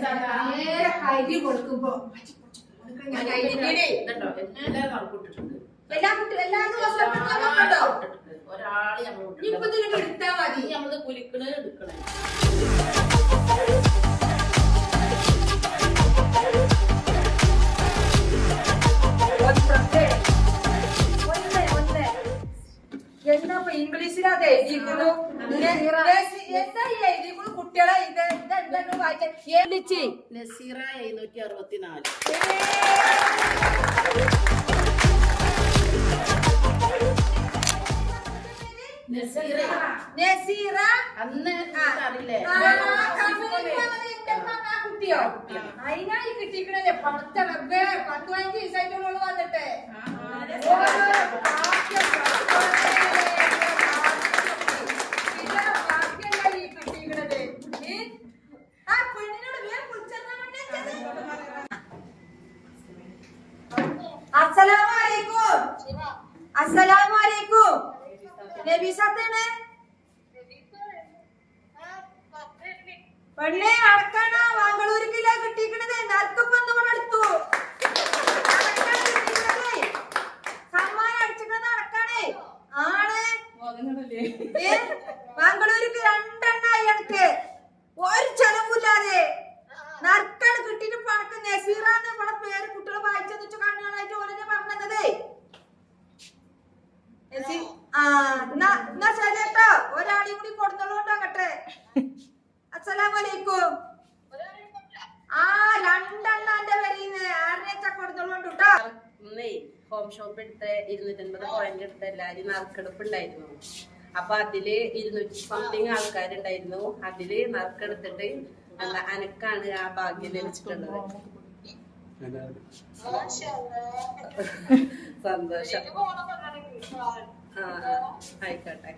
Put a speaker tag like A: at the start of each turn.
A: നേരെ കരി കൊടുക്കുമ്പോ എല്ലാ ദിവസവും
B: ഒരാള്
A: എടുത്താ മതി.
B: നമ്മള് കുലിക്കണ എടുക്കണേ.
A: എന്താ ഇംഗ്ലീഷിലത് എഴുതിക്കുന്നു? എന്താ എഴുതിക്കുന്നു കുട്ടികളെ? ഇത് എന്തെങ്കിലും വായിക്കാൻ
B: നസീറ 764.
A: നസീറ
B: അന്ന് അറിയില്ലേ?
A: കുട്ടിയോ? അതിനായി കിട്ടിക്കണല്ലേ 10-15 ദിവസമായിട്ടുള്ള വന്നിട്ട്. അസ്സലാമലൈക്കും. നബീസത്താണ് പെണ്ണെ അടക്കാണോ? മംഗളൂരിക്കില്ല കിട്ടിക്കണത്. നറുക്കപ്പൊന്ന് കൂടെ എടുത്തു. സമ്മാനം അടിച്ചിട്ട് നടക്കണേ ആണ്. മംഗളൂരിക്ക് 2 എനിക്ക് ഒരു ചെലവില്ലാതെ നറുക്കാണ് കിട്ടിട്ട് പണക്ക്. നസീറാന്ന് ഇവിടെ പേര് കുട്ടികളെ വായിച്ചെന്ന് വെച്ചാൽ കണ്ണാനായിട്ട് ഓരോ പറഞ്ഞതേ. എന്നാ ശരിട്ടോ, ഒരാളെയും കൂടി കൊടുത്തോളൂണ്ടാകട്ടെ. അസ്സലാമലൈക്കും. 2 എന്റെ പേരീന്ന് 6 കൊടുത്തോളൂണ്ട് കേട്ടോ.
B: ഹോം ഷോപ്പ് എടുത്ത 250 പോയിന്റ് എടുത്ത എല്ലാരും നറുക്കെടുപ്പ് ഉണ്ടായിരുന്നു. അപ്പൊ അതില് 200 സംതിങ് ആൾക്കാരുണ്ടായിരുന്നു. അതില് നറുക്കെടുത്തിട്ട് അനക്കാണ് ആ ഭാഗ്യം ലഭിച്ചിട്ടുള്ളത്. സന്തോഷം. ആയിക്കോട്ടെ.